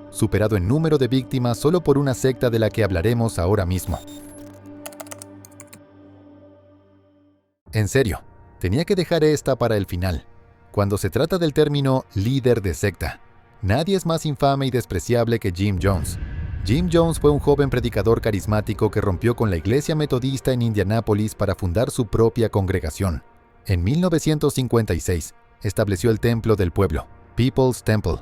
[SPEAKER 1] superado en número de víctimas solo por una secta de la que hablaremos ahora mismo. En serio, tenía que dejar esta para el final. Cuando se trata del término líder de secta, nadie es más infame y despreciable que Jim Jones. Jim Jones fue un joven predicador carismático que rompió con la iglesia metodista en Indianápolis para fundar su propia congregación. En 1956, estableció el Templo del Pueblo, People's Temple,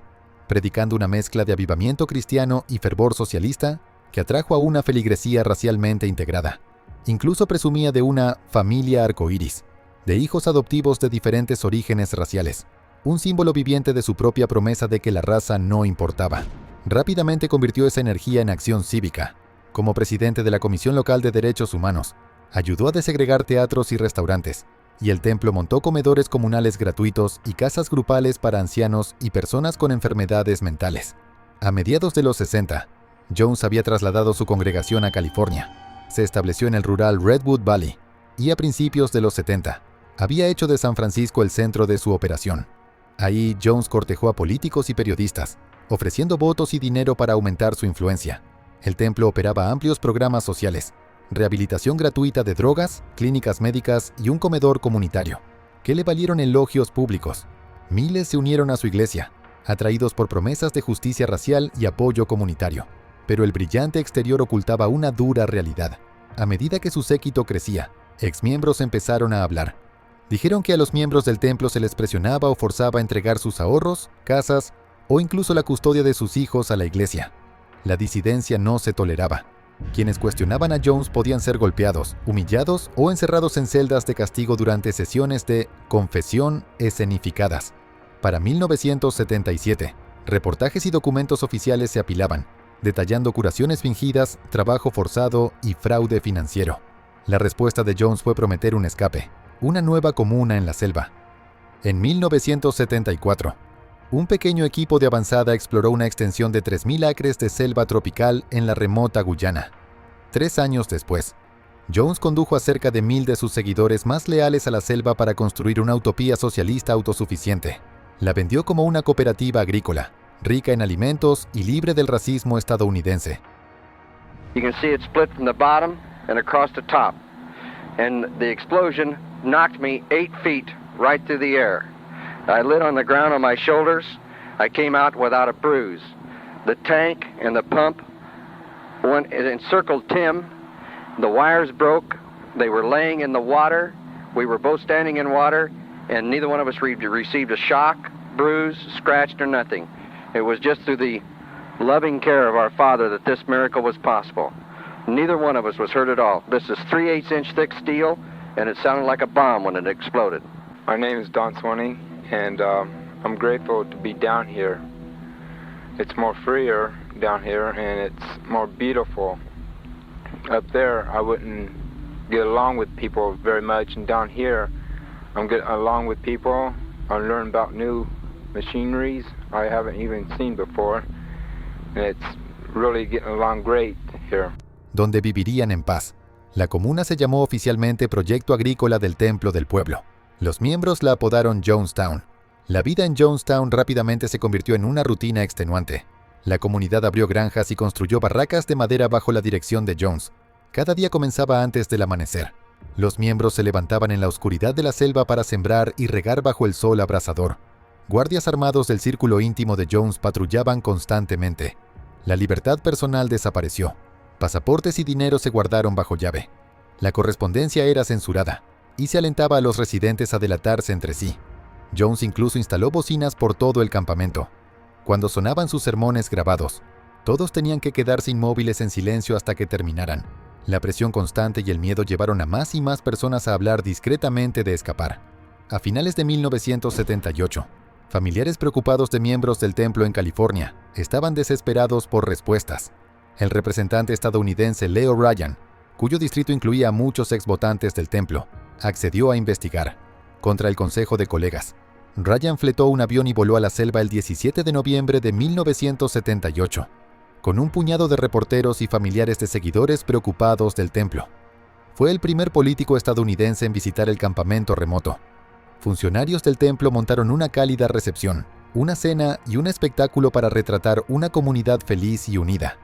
[SPEAKER 1] predicando una mezcla de avivamiento cristiano y fervor socialista que atrajo a una feligresía racialmente integrada. Incluso presumía de una familia arcoíris, de hijos adoptivos de diferentes orígenes raciales, un símbolo viviente de su propia promesa de que la raza no importaba. Rápidamente convirtió esa energía en acción cívica. Como presidente de la Comisión Local de Derechos Humanos, ayudó a desegregar teatros y restaurantes, y el templo montó comedores comunales gratuitos y casas grupales para ancianos y personas con enfermedades mentales. A mediados de los 60, Jones había trasladado su congregación a California. Se estableció en el rural Redwood Valley, y a principios de los 70, había hecho de San Francisco el centro de su operación. Ahí, Jones cortejó a políticos y periodistas, ofreciendo votos y dinero para aumentar su influencia. El templo operaba amplios programas sociales, rehabilitación gratuita de drogas, clínicas médicas y un comedor comunitario, que le valieron elogios públicos. Miles se unieron a su iglesia, atraídos por promesas de justicia racial y apoyo comunitario. Pero el brillante exterior ocultaba una dura realidad. A medida que su séquito crecía, exmiembros empezaron a hablar. Dijeron que a los miembros del templo se les presionaba o forzaba a entregar sus ahorros, casas o incluso la custodia de sus hijos a la iglesia. La disidencia no se toleraba. Quienes cuestionaban a Jones podían ser golpeados, humillados o encerrados en celdas de castigo durante sesiones de confesión escenificadas. Para 1977, reportajes y documentos oficiales se apilaban, detallando curaciones fingidas, trabajo forzado y fraude financiero. La respuesta de Jones fue prometer un escape, una nueva comuna en la selva. En 1974, un pequeño equipo de avanzada exploró una extensión de 3.000 acres de selva tropical en la remota Guyana. 3 años después, Jones condujo a cerca de 1,000 de sus seguidores más leales a la selva para construir una utopía socialista autosuficiente. La vendió como una cooperativa agrícola, rica en alimentos y libre del racismo estadounidense.
[SPEAKER 6] You can see it split from the bottom and across the top. And the explosion knocked me 8 feet right through the air. I lit on the ground on my shoulders. I came out without a bruise. The tank and the pump it encircled Tim. The wires broke. They were laying in the water. We were both standing in water, and neither one of us received a shock, bruise, scratched, or nothing. It was just through the loving care of our Father that this miracle was possible. Neither one of us was hurt at all. This is 3/8-inch thick steel, and it sounded like a bomb when it exploded.
[SPEAKER 7] My name is Don Swaney, and I'm grateful to be down here. It's more freer down here, and it's more beautiful. Up there, I wouldn't get along with people very much, and down here, I'm getting along with people. I learn about new machineries I haven't even seen before, and it's really getting along great here.
[SPEAKER 1] Donde vivirían en paz. La comuna se llamó oficialmente Proyecto Agrícola del Templo del Pueblo. Los miembros la apodaron Jonestown. La vida en Jonestown rápidamente se convirtió en una rutina extenuante. La comunidad abrió granjas y construyó barracas de madera bajo la dirección de Jones. Cada día comenzaba antes del amanecer. Los miembros se levantaban en la oscuridad de la selva para sembrar y regar bajo el sol abrasador. Guardias armados del círculo íntimo de Jones patrullaban constantemente. La libertad personal desapareció. Pasaportes y dinero se guardaron bajo llave. La correspondencia era censurada, y se alentaba a los residentes a delatarse entre sí. Jones incluso instaló bocinas por todo el campamento. Cuando sonaban sus sermones grabados, todos tenían que quedarse inmóviles en silencio hasta que terminaran. La presión constante y el miedo llevaron a más y más personas a hablar discretamente de escapar. A finales de 1978, familiares preocupados de miembros del templo en California estaban desesperados por respuestas. El representante estadounidense Leo Ryan, cuyo distrito incluía a muchos exvotantes del templo, accedió a investigar. Contra el consejo de colegas, Ryan fletó un avión y voló a la selva el 17 de noviembre de 1978, con un puñado de reporteros y familiares de seguidores preocupados del templo. Fue el primer político estadounidense en visitar el campamento remoto. Funcionarios del templo montaron una cálida recepción, una cena y un espectáculo para retratar una comunidad feliz y unida.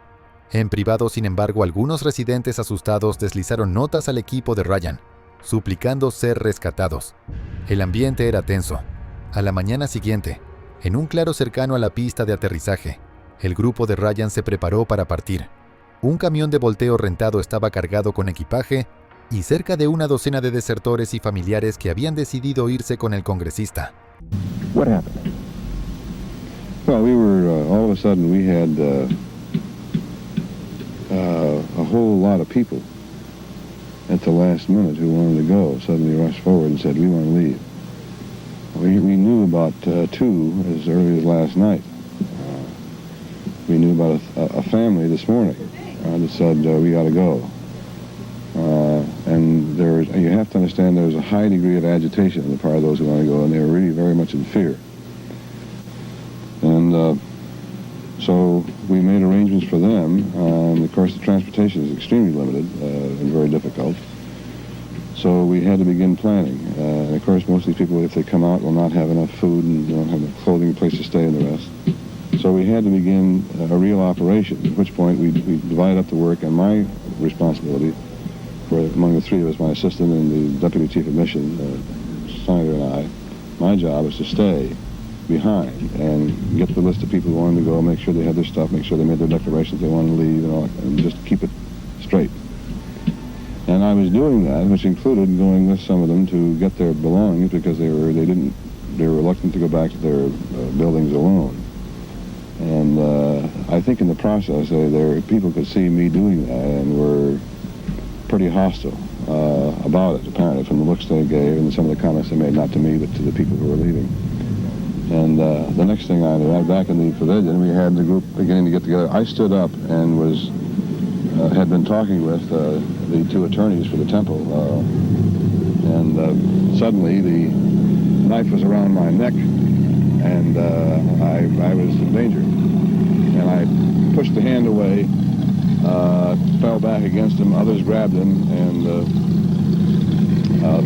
[SPEAKER 1] En privado, sin embargo, algunos residentes asustados deslizaron notas al equipo de Ryan, suplicando ser rescatados. El ambiente era tenso. A la mañana siguiente, en un claro cercano a la pista de aterrizaje, el grupo de Ryan se preparó para partir. Un camión de volteo rentado estaba cargado con equipaje y cerca de una docena de desertores y familiares que habían decidido irse con el congresista.
[SPEAKER 8] What happened? Well, we were all of a sudden we had a whole lot of people at the last minute who wanted to go. Suddenly rushed forward and said, "We want to leave." We knew about two as early as last night. We knew about a family this morning that said we got to go. And you have to understand there was a high degree of agitation on the part of those who want to go, and they were really very much in fear. And so we made arrangements for them. Of course, the transportation is extremely limited and very difficult. So we had to begin planning. And of course, most of these people, if they come out, will not have enough food and don't have enough clothing, a place to stay, and the rest. So we had to begin a real operation, at which point we divided up the work, and my responsibility, among the three of us, my assistant and the deputy chief of mission, Snyder and I, my job was to stay behind and get the list of people who wanted to go, make sure they had their stuff, make sure they made their declarations they wanted to leave, and all, and just keep it straight. And I was doing that, which included going with some of them to get their belongings because they were reluctant to go back to their buildings alone. And I think in the process, people could see me doing that and were pretty hostile about it, apparently, from the looks they gave and some of the comments they made, not to me, but to the people who were leaving. And the next thing I knew, I was back in the pavilion, we had the group beginning to get together. I stood up and had been talking with the two attorneys for the temple, and suddenly the knife was around my neck, and I was in danger. And I pushed the hand away, fell back against him, others grabbed him, and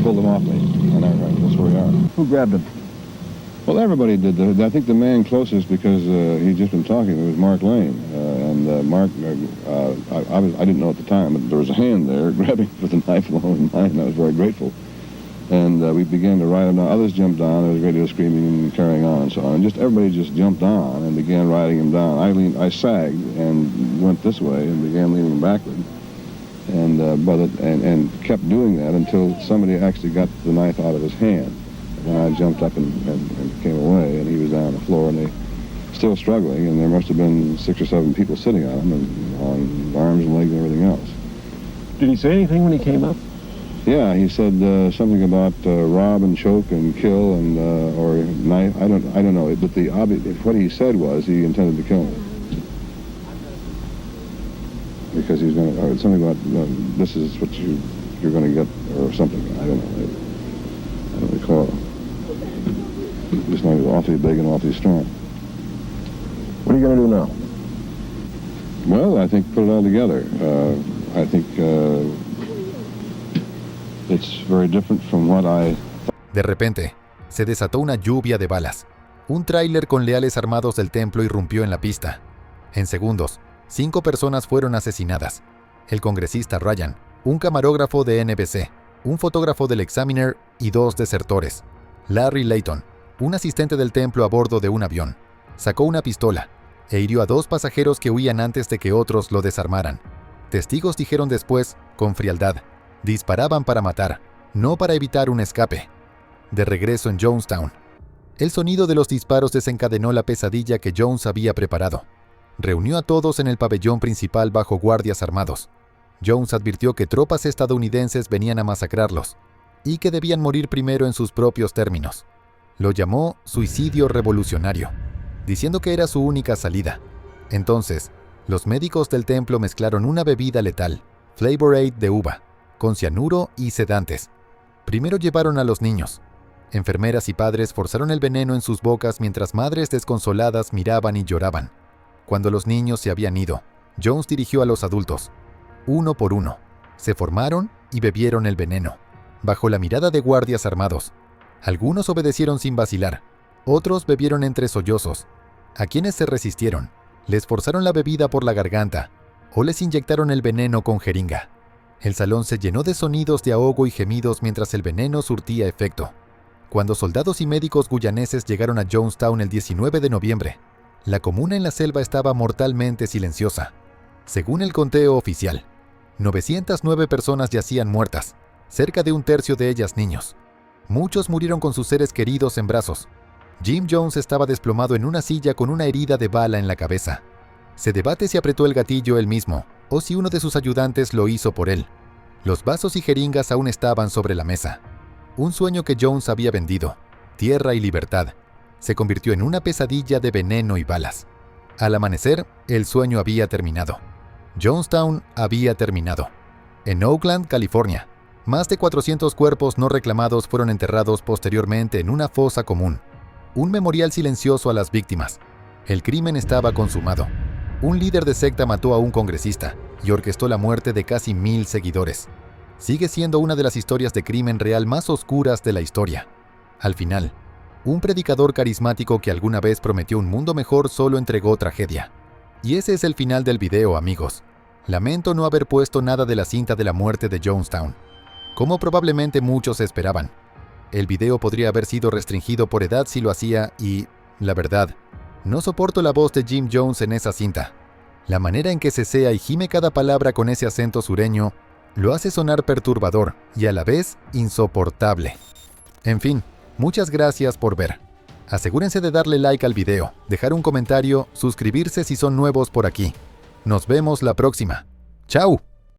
[SPEAKER 8] pulled him off me. And that's where we are. Who grabbed him? Well, everybody did. I think the man closest, because he'd just been talking, was Mark Lane. Mark, I didn't know at the time, but there was a hand there grabbing for the knife along with mine, and I was very grateful. And we began to ride him down. Others jumped on. There was radio screaming and carrying on and so on. And everybody just jumped on and began riding him down. I sagged and went this way and began leaning backward, and kept doing that until somebody actually got the knife out of his hand. And I jumped up and came away, and he was down on the floor, and they still struggling, and there must have been 6 or 7 people sitting on him, and on arms and legs and everything else.
[SPEAKER 9] Did he say anything when he came up?
[SPEAKER 8] Yeah, he said something about rob and choke and kill and or knife. I don't know. But what he said was he intended to kill me because he was going to something about this is what you're going to get or something. I don't know. I don't recall. This knife was awfully big and awfully strong.
[SPEAKER 9] What are you going to do now?
[SPEAKER 8] Well, I think put it all together. I think it's very different from what I...
[SPEAKER 1] De repente, se desató una lluvia de balas. Un tráiler con leales armados del templo irrumpió en la pista. En segundos, 5 personas fueron asesinadas. El congresista Ryan, un camarógrafo de NBC, un fotógrafo del Examiner y 2 desertores. Larry Layton, un asistente del templo a bordo de un avión, sacó una pistola e hirió a 2 pasajeros que huían antes de que otros lo desarmaran. Testigos dijeron después, con frialdad, disparaban para matar, no para evitar un escape. De regreso en Jonestown, el sonido de los disparos desencadenó la pesadilla que Jones había preparado. Reunió a todos en el pabellón principal bajo guardias armados. Jones advirtió que tropas estadounidenses venían a masacrarlos y que debían morir primero en sus propios términos. Lo llamó suicidio revolucionario, diciendo que era su única salida. Entonces, Los médicos del templo mezclaron una bebida letal, Flavor Aid de uva, con cianuro y sedantes. Primero llevaron a los niños. Enfermeras y padres forzaron el veneno en sus bocas mientras madres desconsoladas miraban y lloraban. Cuando los niños se habían ido, Jones dirigió a los adultos. Uno por uno, se formaron y bebieron el veneno, bajo la mirada de guardias armados. Algunos obedecieron sin vacilar, otros bebieron entre sollozos. A quienes se resistieron, les forzaron la bebida por la garganta o les inyectaron el veneno con jeringa. El salón se llenó de sonidos de ahogo y gemidos mientras el veneno surtía efecto. Cuando soldados y médicos guyaneses llegaron a Jonestown el 19 de noviembre, la comuna en la selva estaba mortalmente silenciosa. Según el conteo oficial, 909 personas yacían muertas, cerca de un tercio de ellas niños. Muchos murieron con sus seres queridos en brazos. Jim Jones estaba desplomado en una silla con una herida de bala en la cabeza. Se debate si apretó el gatillo él mismo, o si uno de sus ayudantes lo hizo por él. Los vasos y jeringas aún estaban sobre la mesa. Un sueño que Jones había vendido, tierra y libertad, se convirtió en una pesadilla de veneno y balas. Al amanecer, el sueño había terminado. Jonestown había terminado. En Oakland, California, más de 400 cuerpos no reclamados fueron enterrados posteriormente en una fosa común. Un memorial silencioso a las víctimas. El crimen estaba consumado. Un líder de secta mató a un congresista y orquestó la muerte de casi 1000 seguidores. Sigue siendo una de las historias de crimen real más oscuras de la historia. Al final, un predicador carismático que alguna vez prometió un mundo mejor solo entregó tragedia. Y ese es el final del video, amigos. Lamento no haber puesto nada de la cinta de la muerte de Jonestown, como probablemente muchos esperaban. El video podría haber sido restringido por edad si lo hacía y, la verdad, no soporto la voz de Jim Jones en esa cinta. La manera en que cesea y gime cada palabra con ese acento sureño lo hace sonar perturbador y a la vez insoportable. En fin, muchas gracias por ver. Asegúrense de darle like al video, dejar un comentario, suscribirse si son nuevos por aquí. Nos vemos la próxima. ¡Chao!